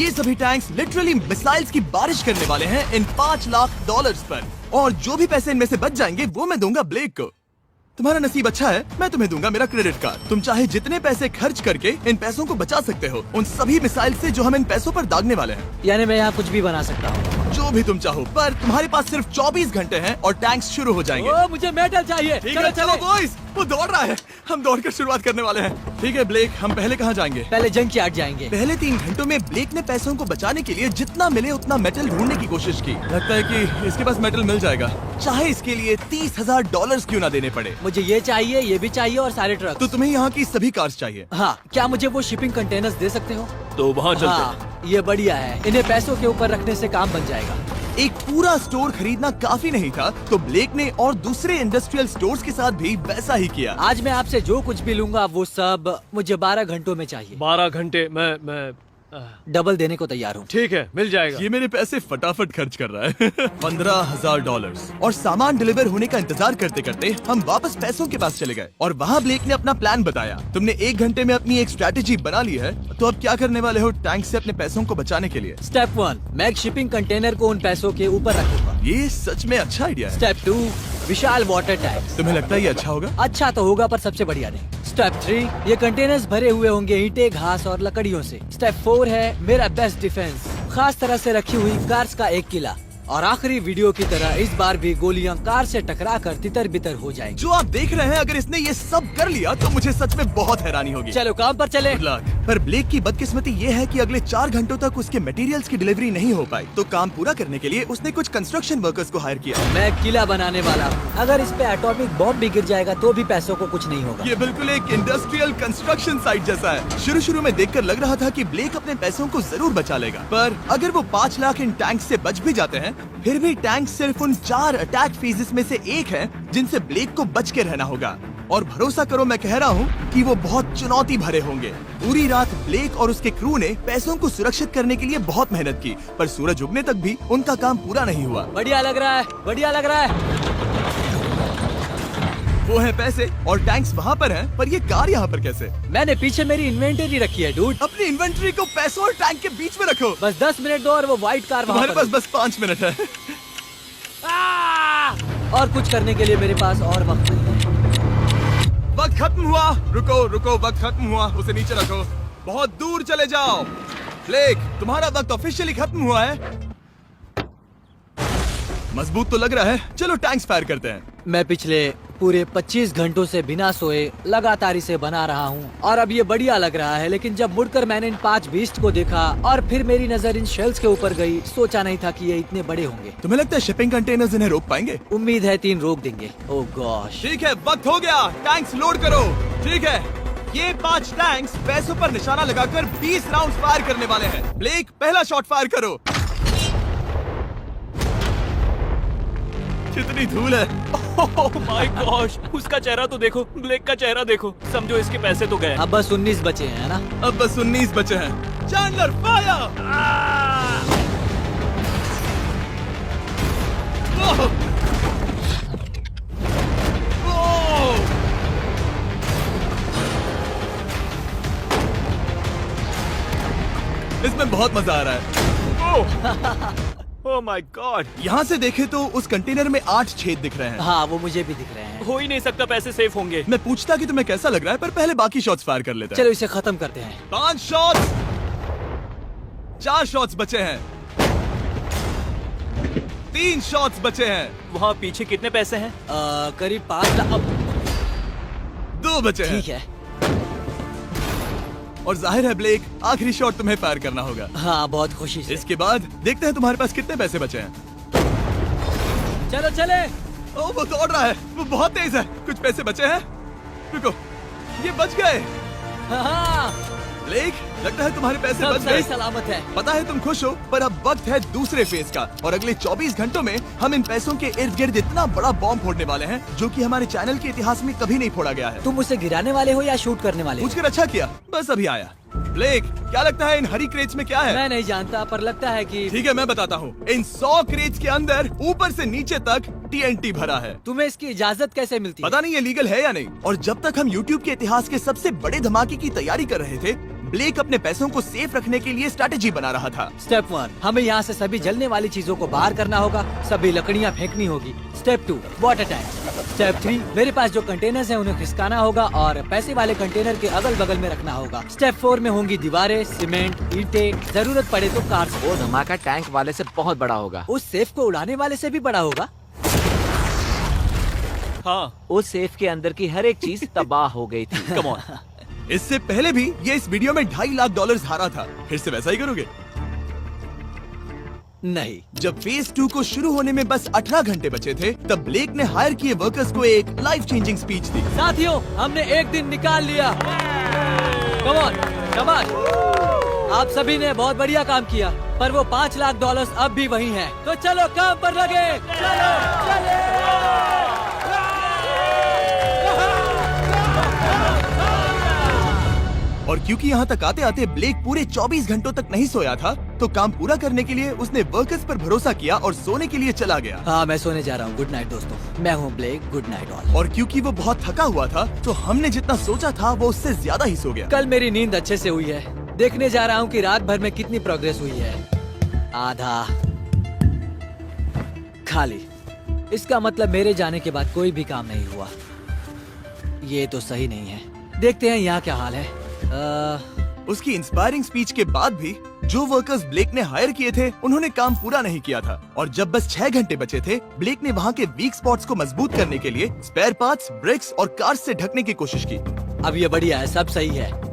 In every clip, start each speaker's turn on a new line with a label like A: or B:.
A: ये सभी tanks literally missiles की बारिश करने वाले हैं इन $5 लाख पर। और जो भी पैसे इनमें से बच जाएंगे वो मैं दूंगा ब्लेक को। तुम्हारा नसीब अच्छा है, मैं तुम्हें दूंगा मेरा क्रेडिट कार्ड। तुम चाहे जितने पैसे खर्च करके इन पैसों को बचा सकते हो, उन सभी मिसाइल से जो हम इन पैसों पर दागने वाले हैं।
B: यानी मैं यहाँ कुछ भी बना सकता हूँ?
A: जो भी तुम चाहो, पर तुम्हारे पास सिर्फ 24 घंटे हैं और टैंक्स शुरू हो जाएंगे।
B: ओ, मुझे मेडल चाहिए।
A: ठीक है, चलो बॉयज, वो दौड़ रहा है, हम दौड़कर शुरुआत करने वाले हैं। ठीक है ब्लेक, हम पहले कहाँ जाएंगे?
B: पहले जंक यार्ड जाएंगे।
A: पहले 3 घंटों में ब्लेक ने पैसों को बचाने के लिए जितना मिले उतना मेटल ढूंढने की कोशिश की। लगता है कि इसके पास मेटल मिल जाएगा, चाहे इसके लिए $30,000 क्यों ना देने पड़े।
B: मुझे ये चाहिए, ये भी चाहिए और सारे ट्रक।
A: तो तुम्हें यहाँ की सभी कार्स चाहिए?
B: हाँ, क्या मुझे वो शिपिंग कंटेनर्स दे सकते हो?
C: तो वहाँ चलते हैं।
B: हाँ, ये बढ़िया है, इन्हें पैसों के ऊपर रखने से काम बन जाएगा।
A: एक पूरा स्टोर खरीदना काफी नहीं था, तो ब्लेक ने और दूसरे इंडस्ट्रियल स्टोर्स के साथ भी वैसा ही किया।
B: आज मैं आपसे जो कुछ भी लूंगा वो सब मुझे 12 घंटों में चाहिए।
C: 12 घंटे मैं
B: डबल देने को तैयार हूँ।
C: ठीक है, मिल जाएगा।
A: ये मेरे पैसे फटाफट खर्च कर रहा है। $15,000 और सामान डिलीवर होने का इंतजार करते करते हम वापस पैसों के पास चले गए और वहाँ ब्लेक ने अपना प्लान बताया। तुमने 1 घंटे में अपनी एक स्ट्रैटेजी बना ली है, तो अब क्या करने वाले हो टैंक से अपने पैसों को बचाने के लिए?
B: स्टेप 1, मैं एक शिपिंग कंटेनर को उन पैसों के ऊपर रखूंगा।
A: ये सच में अच्छा आइडिया है।
B: स्टेप 2, विशाल वाटर टैंक।
A: तुम्हें लगता है ये अच्छा होगा?
B: अच्छा तो होगा, पर सबसे बढ़िया नहीं। स्टेप 3, ये कंटेनर्स भरे हुए होंगे ईंटें, घास और लकड़ियों से। स्टेप 4 है मेरा बेस्ट डिफेंस, खास तरह से रखी हुई कार्स का एक किला। और आखिरी वीडियो की तरह इस बार भी गोलियां कार से टकराकर तितर बितर हो जाएंगी।
A: जो आप देख रहे हैं, अगर इसने ये सब कर लिया तो मुझे सच में बहुत हैरानी होगी।
B: चलो काम पर चले।
A: Good luck। पर ब्लेक की बदकिस्मती ये है कि अगले 4 घंटों तक उसके मटेरियल्स की डिलीवरी नहीं हो पाई, तो काम पूरा करने के लिए उसने कुछ कंस्ट्रक्शन वर्कर्स को हायर किया।
B: मैं किला बनाने वाला हूँ, अगर इस पे एटॉमिक बॉम्ब भी गिर जाएगा तो भी पैसों को कुछ नहीं होगा।
A: ये बिल्कुल एक इंडस्ट्रियल कंस्ट्रक्शन साइट जैसा है। शुरू में देखकर लग रहा था कि ब्लेक अपने पैसों को जरूर बचा लेगा, पर अगर वो 5 लाख इन टैंक से बच भी जाते हैं, फिर भी टैंक सिर्फ उन 4 अटैक फेजेस में से एक है जिनसे ब्लेक को बच के रहना होगा। और भरोसा करो, मैं कह रहा हूँ कि वो बहुत चुनौती भरे होंगे। पूरी रात ब्लेक और उसके क्रू ने पैसों को सुरक्षित करने के लिए बहुत मेहनत की, पर सूरज उगने तक भी उनका काम पूरा नहीं हुआ।
B: बढ़िया लग रहा है, बढ़िया लग रहा है।
A: वो है पैसे और टैंक्स वहाँ पर हैं, पर ये कार यहाँ पर कैसे?
B: मैंने पीछे मेरी इन्वेंटरी रखी है डूड।
A: अपनी इन्वेंटरी को पैसों और टैंक के बीच में रखो।
B: बस 10 मिनट दो और वो व्हाइट कार वहाँ
A: तुम्हारे
B: पर
A: पास बस 5 मिनट है।
B: और कुछ करने के लिए मेरे पास और वक्त नहीं है।
A: वक्त खत्म हुआ। रुको, वक्त खत्म हुआ, उसे नीचे रखो, बहुत दूर चले जाओ। ब्लेक, तुम्हारा वक्त ऑफिशियली खत्म हुआ है। मजबूत तो लग रहा है, चलो टैंक्स फायर करते हैं।
B: मैं पिछले पूरे 25 घंटों से बिना सोए लगातार इसे बना रहा हूँ और अब ये बढ़िया लग रहा है, लेकिन जब मुड़कर मैंने इन 5 बीस्ट को देखा और फिर मेरी नजर इन शेल्स के ऊपर गई, सोचा नहीं था कि ये इतने बड़े होंगे।
A: तुम्हें लगता है शिपिंग कंटेनर्स इन्हें रोक पाएंगे?
B: उम्मीद है 3 रोक देंगे। ओह गॉश।
A: ठीक है, वक्त हो गया, टैंक्स लोड करो। ठीक है, ये 5 टैंक्स पैसों पर निशाना लगाकर 20 राउंड फायर करने वाले हैं। ब्लेक, पहला शॉट फायर करो। कितनी धूल है।
C: ओह माय गॉश, उसका चेहरा तो देखो, ब्लेक का चेहरा देखो। समझो इसके पैसे तो गए।
B: अब बस 19 बचे हैं ना?
A: अब बस 19 बचे हैं। Chandler fire. इसमें बहुत मजा आ रहा है।
C: ओह माय गॉड।
A: यहाँ से देखे तो उस कंटेनर में 8 छेद दिख रहे हैं।
B: हाँ, वो मुझे भी दिख रहे हैं।
C: हो ही नहीं सकता, पैसे सेफ होंगे।
A: मैं पूछता कि तुम्हें कैसा लग रहा है, पर पहले बाकी शॉट्स फायर कर लेते हैं।
B: चलो इसे खत्म करते हैं।
A: 5 शॉट्स, 4 शॉट्स बचे हैं, 3 शॉट्स बचे हैं।
C: वहाँ पीछे कितने पैसे हैं?
B: करीब 5 लाख।
A: 2 बचे हैं।
B: ठीक है।
A: और जाहिर है ब्लेक, आखिरी शॉट तुम्हें फायर करना होगा।
B: हाँ, बहुत खुशी से।
A: इसके बाद देखते हैं तुम्हारे पास कितने पैसे बचे हैं।
B: चलो चले।
A: ओ, वो दौड़ रहा है, वो बहुत तेज है। कुछ पैसे बचे हैं। रुको, ये बच गए।
B: हाँ,
A: ब्लेक, लगता है तुम्हारे पैसे
B: सब
A: बच
B: सही
A: गए।
B: सलामत है।
A: पता है तुम खुश हो, पर अब वक्त है दूसरे फेज का और अगले 24 घंटों में हम इन पैसों के इर्द गिर्द इतना बड़ा बॉम्ब फोड़ने वाले हैं जो कि हमारे चैनल के इतिहास में कभी नहीं फोड़ा गया है।
B: तुम उसे गिराने वाले हो या शूट करने वाले हो?
A: पूछकर अच्छा किया, बस अभी आया। ब्लेक, क्या लगता है इन हरी क्रेट्स में क्या है?
B: मैं नहीं जानता, पर लगता है कि
A: ठीक है, मैं बताता हूँ। इन 100 क्रेट्स के अंदर ऊपर से नीचे तक TNT भरा है।
B: तुम्हें इसकी इजाजत कैसे मिलती है?
A: पता नहीं ये लीगल है या नहीं। और जब तक हम YouTube के इतिहास के सबसे बड़े धमाके की तैयारी कर रहे थे, ब्लेक अपने पैसों को सेफ रखने के लिए स्ट्रैटेजी बना रहा था।
B: स्टेप 1, हमें यहाँ से सभी जलने वाली चीजों को बाहर करना होगा, सभी लकड़ियाँ फेंकनी होगी। Step 2, water tank. स्टेप 3, मेरे पास जो कंटेनर्स हैं उन्हें खिसकाना होगा और पैसे वाले कंटेनर के अगल बगल में रखना होगा। स्टेप 4 में होंगी दीवारें, सीमेंट, ईंटें, जरूरत पड़े तो कार्स।
D: वो धमाका टैंक वाले से बहुत बड़ा होगा।
B: उस सेफ को उड़ाने वाले से भी बड़ा होगा।
C: हाँ,
D: उस सेफ के अंदर की हर एक चीज तबाह हो गई थी।
C: Come on.
A: इससे पहले भी ये इस वीडियो में $2.5 लाख हारा था। फिर से वैसा ही करोगे?
B: नहीं,
A: जब फेज 2 को शुरू होने में बस 18 घंटे बचे थे, तब ब्लेक ने हायर किए वर्कर्स को एक लाइफ चेंजिंग स्पीच दी।
B: साथियों, हमने एक दिन निकाल लिया। कम ऑन, शाबाश। आप सभी ने बहुत बढ़िया काम किया, पर वो $5 लाख अब भी वही हैं। तो चलो काम पर लगे। चलो, चलो।
A: और क्योंकि यहाँ तक आते आते ब्लेक पूरे 24 घंटों तक नहीं सोया था, तो काम पूरा करने के लिए उसने वर्कर्स पर भरोसा किया और सोने के लिए चला गया।
B: हाँ, मैं सोने जा रहा हूँ। गुड नाइट दोस्तों, मैं हूँ ब्लेक। Good night all.
A: और क्योंकि वो बहुत थका हुआ था, तो हमने जितना सोचा था वो उससे ज्यादा ही सो गया।
B: कल मेरी नींद अच्छे से हुई है। देखने जा रहा हूँ कि रात भर में कितनी प्रोग्रेस हुई है। आधा खाली। इसका मतलब मेरे जाने के बाद कोई भी काम नहीं हुआ। ये तो सही नहीं है। देखते हैं यहाँ क्या हाल है।
A: उसकी इंस्पायरिंग स्पीच के बाद भी जो वर्कर्स ब्लेक ने हायर किए थे, उन्होंने काम पूरा नहीं किया था। और जब बस 6 घंटे बचे थे, ब्लेक ने वहाँ के वीक स्पॉट्स को मजबूत करने के लिए स्पेयर पार्ट्स, ब्रिक्स और कार्स से ढकने की कोशिश की।
B: अब ये बढ़िया है, सब सही है।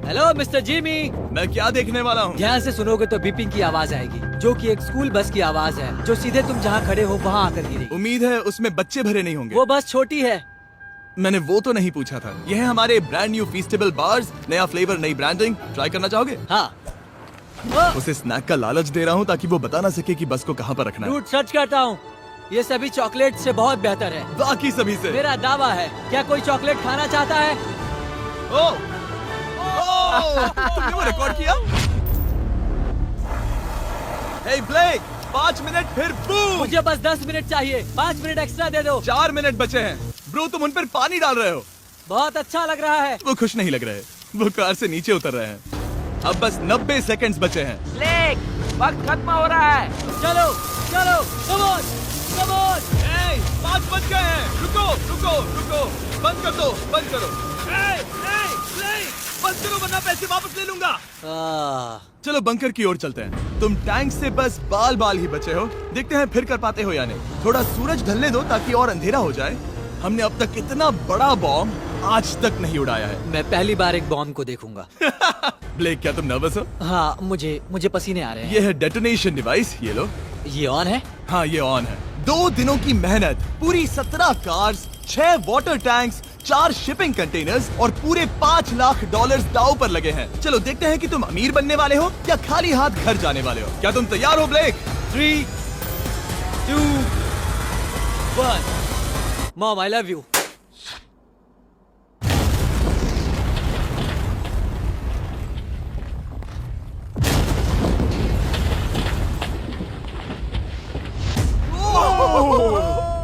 B: Hello mister Jimmy.
A: मैं क्या देखने वाला हूँ?
B: ध्यान से सुनोगे तो बीपिंग की आवाज आएगी, जो कि एक स्कूल बस की आवाज है, जो सीधे तुम जहाँ खड़े हो वहाँ आकर गिरेगी।
A: उम्मीद है उसमें बच्चे भरे नहीं होंगे।
B: वो बस छोटी है।
A: मैंने वो तो नहीं पूछा था। यह है हमारे ब्रांड न्यू फीस्टेबल बार्स। नया फ्लेवर, नई ब्रांडिंग। ट्राई करना चाहोगे?
B: हाँ।
A: उसे स्नैक का लालच दे रहा हूँ ताकि वो बता ना सके कि बस को कहाँ पर रखना है।
B: झूठ सच करता हूँ, ये सभी चॉकलेट से बहुत बेहतर है।
A: बाकी सभी से।
B: मेरा दावा है। क्या कोई चॉकलेट खाना चाहता है?
A: तुमने वो रिकॉर्ड किया? हे ब्लेक, 5 मिनट फिर बूम।
B: मुझे बस 10 मिनट चाहिए। 5 मिनट एक्स्ट्रा दे दो।
A: 4 मिनट बचे हैं। ब्रो, तुम उन पर पानी डाल रहे हो।
B: बहुत अच्छा लग रहा है।
A: वो खुश नहीं लग रहे। वो कार से नीचे उतर रहे हैं। अब बस 90 सेकंड्स बचे हैं।
D: ब्लेक, वक्त खत्म हो रहा है।
B: चलो चलो, कम ऑन, कम ऑन।
A: 5 बज गए हैं। रुको रुको रुको, बंद कर दो, बंद करो। बंद करो वरना पैसे वापस ले लूंगा। चलो बंकर की ओर चलते हैं। तुम टैंक से बस बाल बाल ही बचे हो। देखते हैं फिर कर पाते हो या नहीं। थोड़ा सूरज ढलने दो ताकि और अंधेरा हो जाए। हमने अब तक इतना बड़ा बॉम्ब आज तक नहीं उड़ाया है।
B: मैं पहली बार एक बॉम्ब को देखूंगा।
A: ब्लेक, क्या तुम नर्वस हो?
B: हाँ, मुझे पसीने आ रहे हैं।
A: ये है डेटोनेशन डिवाइस। ये लो।
B: ये ऑन है?
A: हाँ, ये ऑन है। 2 दिनों की मेहनत, पूरी 17 cars, 6 water tanks, 4 shipping containers और पूरे $5 लाख दांव पर लगे हैं। चलो देखते हैं कि तुम अमीर बनने वाले हो या खाली हाथ घर जाने वाले हो। क्या तुम तैयार हो Blake?
B: 3, 2, 1। Mom, I love you.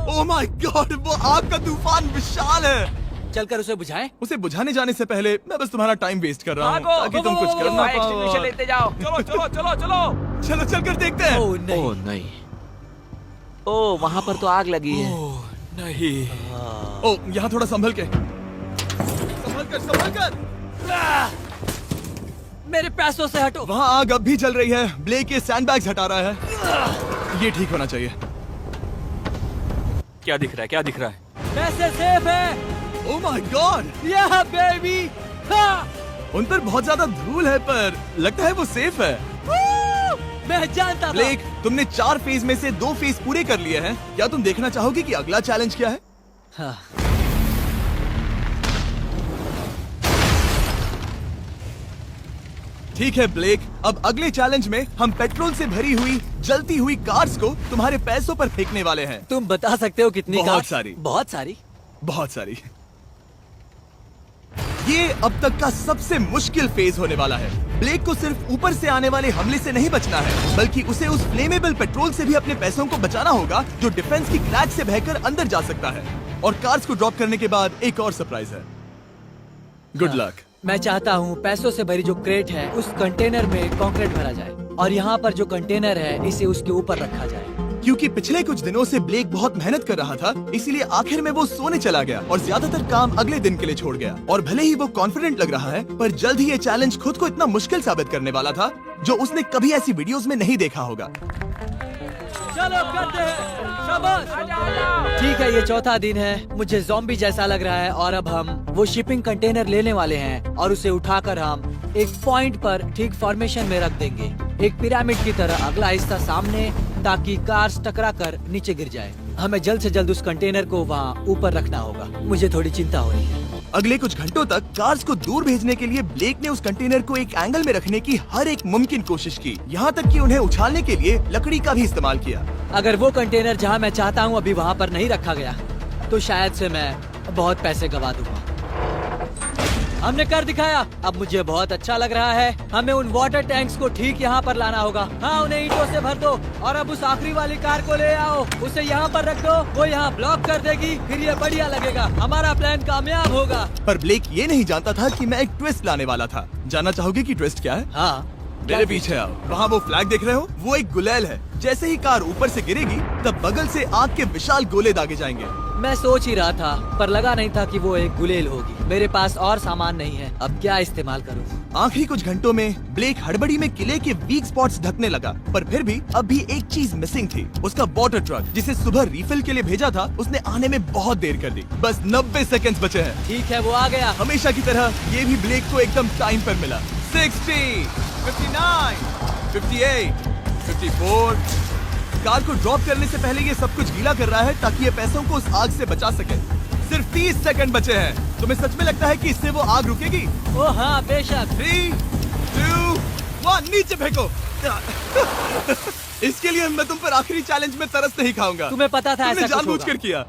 A: Oh my god, वो आग का तूफान विशाल है।
B: चलकर उसे बुझाएं?
A: उसे बुझाने जाने से पहले मैं बस तुम्हारा टाइम वेस्ट कर रहा हूँ
D: भागो,
A: ताकि तुम कुछ कर ना
D: फायर एक्सटिंग्विशर
A: पाओ।
D: लेते जाओ। चलो चलो चलो चलो।
A: चलो चलकर देखते हैं।
B: ओह नहीं।
D: ओह नहीं, ओह वहाँ पर तो आग लगी है।
C: ओह नहीं।
A: ओह, यहाँ थोड़ा संभल के। संभल कर।
B: मेरे पैसों से हटो।
A: वहाँ आग अब भी जल रही है। ब्लेक ये सैंडबैग्स हटा रहा है। ये ठीक होना चाहिए।
C: क्या दिख रहा है? क्या दिख रहा है?
B: पैसे सेफ है।
A: ओह माय गॉड,
B: या बेबी।
A: उन पर बहुत ज्यादा धूल है, पर लगता है वो सेफ है।
B: मैं जानता था।
A: ब्लेक, तुमने 4 फेज में से 2 फेज पूरे कर लिए हैं। क्या तुम देखना चाहोगे कि अगला चैलेंज क्या है?
B: हाँ।
A: ठीक है ब्लेक, अब अगले चैलेंज में हम पेट्रोल से भरी हुई जलती हुई कार्स को तुम्हारे पैसों पर फेंकने वाले हैं।
B: तुम बता सकते हो कितनी?
A: बहुत
B: कार?
A: सारी।
B: बहुत सारी।
A: बहुत सारी। ये अब तक का सबसे मुश्किल फेज होने वाला है। ब्लेक को सिर्फ ऊपर से आने वाले हमले से नहीं बचना है, बल्कि उसे उस फ्लेमेबल पेट्रोल से भी अपने पैसों को बचाना होगा जो डिफेंस की क्रैक से बहकर अंदर जा सकता है। और कार्स को ड्रॉप करने के बाद एक और सरप्राइज है। Good luck.
B: मैं चाहता हूँ पैसों से भरी जो क्रेट है उस कंटेनर में कंक्रीट भरा जाए और यहाँ पर जो कंटेनर है इसे उसके ऊपर रखा जाए।
A: क्योंकि पिछले कुछ दिनों से ब्लेक बहुत मेहनत कर रहा था, इसीलिए आखिर में वो सोने चला गया और ज्यादातर काम अगले दिन के लिए छोड़ गया। और भले ही वो कॉन्फिडेंट लग रहा है, पर जल्द ही ये चैलेंज खुद को इतना मुश्किल साबित करने वाला था जो उसने कभी ऐसी वीडियोस में नहीं देखा होगा।
B: चलो करते हैं, शाबाश। ठीक है, ये चौथा दिन है। मुझे ज़ॉम्बी जैसा लग रहा है और अब हम वो शिपिंग कंटेनर लेने वाले हैं और उसे उठाकर हम एक पॉइंट पर ठीक फॉर्मेशन में रख देंगे, एक पिरामिड की तरह। अगला हिस्सा सामने, ताकि कार्स टकरा कर नीचे गिर जाए। हमें जल्द से जल्द उस कंटेनर को वहाँ ऊपर रखना होगा। मुझे थोड़ी चिंता हो रही है।
A: अगले कुछ घंटों तक कार्स को दूर भेजने के लिए ब्लेक ने उस कंटेनर को एक एंगल में रखने की हर एक मुमकिन कोशिश की, यहाँ तक कि उन्हें उछालने के लिए लकड़ी का भी इस्तेमाल किया।
B: अगर वो कंटेनर जहाँ मैं चाहता हूँ अभी वहाँ पर नहीं रखा गया तो शायद से मैं बहुत पैसे गवा दूंगा। हमने कर दिखाया, अब मुझे बहुत अच्छा लग रहा है। हमें उन वाटर टैंक्स को ठीक यहाँ पर लाना होगा। हाँ, उन्हें ईंटों से भर दो और अब उस आखिरी वाली कार को ले आओ, उसे यहाँ पर रख दो। वो यहाँ ब्लॉक कर देगी, फिर ये बढ़िया लगेगा। हमारा प्लान कामयाब होगा।
A: पर ब्लेक ये नहीं जानता था कि मैं एक ट्विस्ट लाने वाला था। जानना चाहोगे कि ट्विस्ट क्या है?
B: हाँ,
A: मेरे पीछे आओ। वहाँ वो फ्लैग देख रहे हो, वो एक गुलेल है। जैसे ही कार ऊपर से गिरेगी तब बगल से आग के विशाल गोले दागे जाएंगे।
B: मैं सोच ही रहा था, पर लगा नहीं था कि वो एक गुलेल होगी। मेरे पास और सामान नहीं है, अब क्या इस्तेमाल करूँ?
A: आखिरी कुछ घंटों में ब्लेक हड़बड़ी में किले के वीक स्पॉट्स ढकने लगा, पर फिर भी अब भी एक चीज मिसिंग थी। उसका वाटर ट्रक, जिसे सुबह रिफिल के लिए भेजा था, उसने आने में बहुत देर कर दी। बस 90 सेकंड्स बचे हैं।
B: ठीक है, वो आ गया।
A: हमेशा की तरह ये भी ब्लेक को एकदम टाइम पर मिला। 60, 59, 58, 54। कार को ड्रॉप करने से पहले ये सब कुछ गीला कर रहा है ताकि ये पैसों को उस आग से बचा सके। सिर्फ 30 सेकंड बचे हैं। तुम्हें सच में लगता है कि इससे वो आग रुकेगी?
B: ओ हाँ, बेशक।
A: 3, 2, 1, नीचे फेंको। इसके लिए मैं तुम पर आखिरी चैलेंज में तरस नहीं खाऊंगा।
B: तुम्हें पता था
A: तुमने
B: ऐसा कुछ
A: जानबूझकर
B: होगा।
A: किया।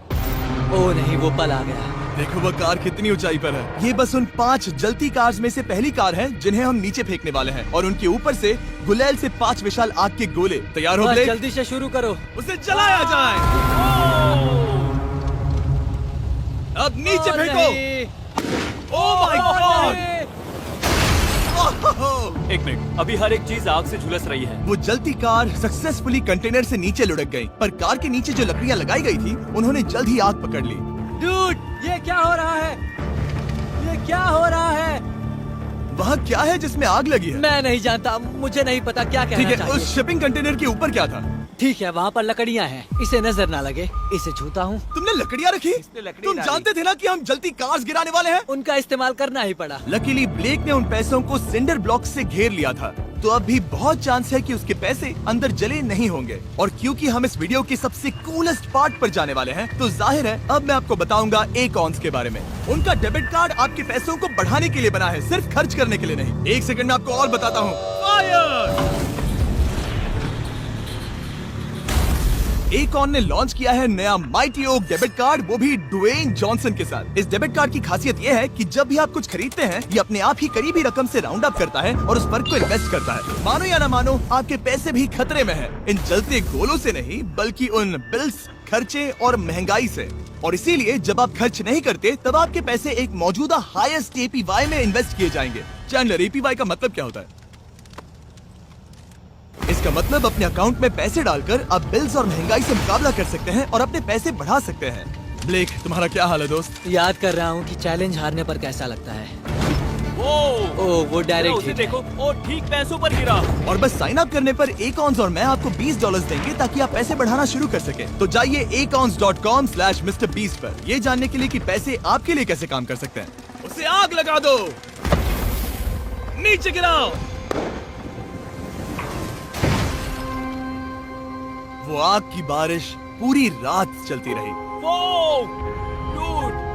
B: ओ नहीं, वो पल आ गया।
A: देखो वो कार कितनी ऊंचाई पर है। ये बस उन 5 जलती कार्स में से पहली कार है जिन्हें हम नीचे फेंकने वाले हैं, और उनके ऊपर से गुलेल से 5 विशाल आग के गोले। तैयार हो
B: बस
A: ब्लेक?
B: जल्दी से शुरू करो।
A: उसे जलाया जाए। अब नीचे
B: ओ
A: फेंको।
B: नहीं।
A: ओह माय गॉड!
C: एक मिनट, अभी हर एक चीज आग से झुलस रही है।
A: वो जलती कार सक्सेसफुली कंटेनर से नीचे लुढ़क गई, पर कार के नीचे जो लकड़ियां लगाई गई थी उन्होंने जल्द ही आग पकड़ ली।
B: डूड, ये क्या हो रहा है? ये क्या हो रहा है?
A: वहाँ क्या है जिसमें आग लगी है?
B: मैं नहीं जानता, मुझे नहीं पता क्या
A: ठीक
B: कहना
A: है,
B: चाहिए।
A: उस शिपिंग कंटेनर के ऊपर क्या था?
B: ठीक है, वहाँ पर लकड़ियाँ हैं, इसे नजर ना लगे। इसे छूता हूँ।
A: तुमने लकड़ियाँ रखी?
D: लकड़ी
A: तुम
D: डाली।
A: जानते थे ना कि हम जलती कार्स गिराने वाले हैं?
B: उनका इस्तेमाल करना ही पड़ा।
A: लकीली ब्लेक ने उन पैसों को सिंडर ब्लॉक से घेर लिया था, तो अब भी बहुत चांस है कि उसके पैसे अंदर जले नहीं होंगे। और क्योंकि हम इस वीडियो के सबसे कूलेस्ट पार्ट पर जाने वाले हैं, तो जाहिर है अब मैं आपको बताऊंगा एकॉन्स के बारे में। उनका डेबिट कार्ड आपके पैसों को बढ़ाने के लिए बना है, सिर्फ खर्च करने के लिए नहीं। एक सेकंड में आपको और बताता हूँ। फायर! एकॉन ने लॉन्च किया है नया माइटी ओक डेबिट कार्ड, वो भी ड्वेन जॉनसन के साथ। इस डेबिट कार्ड की खासियत ये है कि जब भी आप कुछ खरीदते हैं, ये अपने आप ही करीबी रकम से राउंड अप करता है और उस फर्क को इन्वेस्ट करता है। मानो या ना मानो, आपके पैसे भी खतरे में हैं। इन जलते गोलों से नहीं, बल्कि उन बिल्स, खर्चे और महंगाई से। और इसीलिए जब आप खर्च नहीं करते, तब आपके पैसे एक मौजूदा हाईएस्ट APY में इन्वेस्ट किए जाएंगे। चैंडलर, APY का मतलब क्या होता है? इसका मतलब अपने अकाउंट में पैसे डालकर आप बिल्स और महंगाई से मुकाबला कर सकते हैं और अपने पैसे बढ़ा सकते हैं। ब्लेक, तुम्हारा क्या हाल है दोस्त?
B: याद कर रहा हूँ कि चैलेंज हारने पर कैसा लगता है। वो
C: जरा
B: डायरेक्ट
C: उसे देखो, ओ ठीक पैसों पर गिरा।
A: और बस साइन अप करने पर एकॉन्स और मैं आपको $20 देंगे ताकि आप पैसे बढ़ाना शुरू कर सके। तो जाइए acons.com/MrBeast पर ये जानने के लिए कि पैसे आपके लिए कैसे काम कर सकते हैं। उसे आग लगा दो, नीचे गिराओ। वो आग की बारिश पूरी रात चलती रही,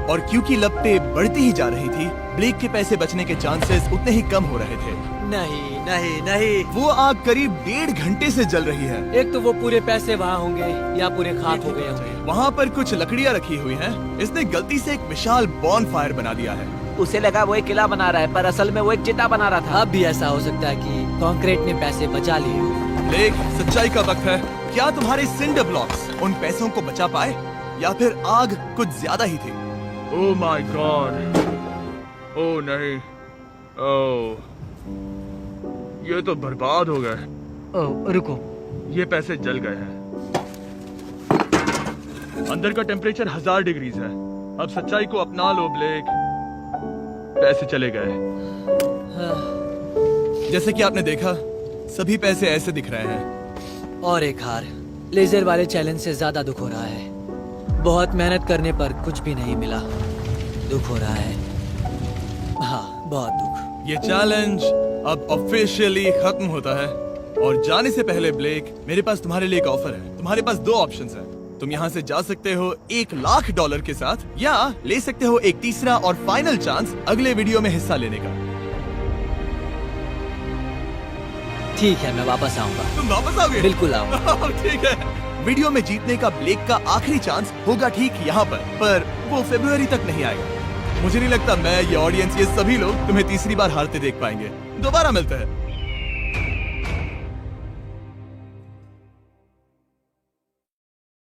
A: और क्योंकि लपटें बढ़ती ही जा रही थी, ब्लेक के पैसे बचने के चांसेस उतने ही कम हो रहे थे।
B: नहीं नहीं नहीं,
A: वो आग करीब 1.5 घंटे से जल रही है।
B: एक तो वो पूरे पैसे वहाँ होंगे या पूरे खाक हो गए होंगे।
A: वहाँ पर कुछ लकड़ियाँ रखी हुई हैं। इसने गलती से एक विशाल बॉनफायर बना दिया है।
D: उसे लगा वो एक किला बना रहा है, पर असल में वो एक चिता बना रहा था।
B: अब भी ऐसा हो सकता है कि कंक्रीट ने पैसे बचा लिए हो।
A: ब्लेक, सच्चाई का वक्त है। क्या तुम्हारे सिंडर ब्लॉक्स उन पैसों को बचा पाए, या फिर आग कुछ ज्यादा ही थी।
E: ओह माय गॉड, ओह नहीं, ओह ये तो बर्बाद हो गए।
B: रुको,
E: ये पैसे जल गए हैं। अंदर का टेम्परेचर 1000 डिग्रीज है। अब सच्चाई को अपना लो ब्लेक, पैसे चले गए।
A: जैसे कि आपने देखा, सभी पैसे ऐसे दिख रहे हैं।
B: और एक हार। लेजर वाले चैलेंज से ज्यादा दुख हो रहा है। बहुत मेहनत करने पर कुछ भी नहीं मिला। दुख हो रहा है, हाँ बहुत दुख।
A: ये चैलेंज अब ऑफिशियली खत्म होता है। और जाने से पहले ब्लेक, मेरे पास तुम्हारे लिए एक ऑफर है। तुम्हारे पास दो ऑप्शंस हैं। तुम यहाँ से जा सकते हो $1,00,000 के साथ, या ले सकते हो एक तीसरा और फाइनल चांस अगले वीडियो में हिस्सा लेने का।
B: ठीक है, मैं वापस आऊंगा।
A: तुम वापस आओगे?
B: बिल्कुल आऊंगा।
A: ठीक है। वीडियो में जीतने का ब्लेक का आखिरी चांस होगा ठीक यहाँ पर वो फरवरी तक नहीं आएगा। मुझे नहीं लगता मैं, ये ऑडियंस, ये सभी लोग तुम्हें तीसरी बार हारते देख पाएंगे। दोबारा मिलते हैं।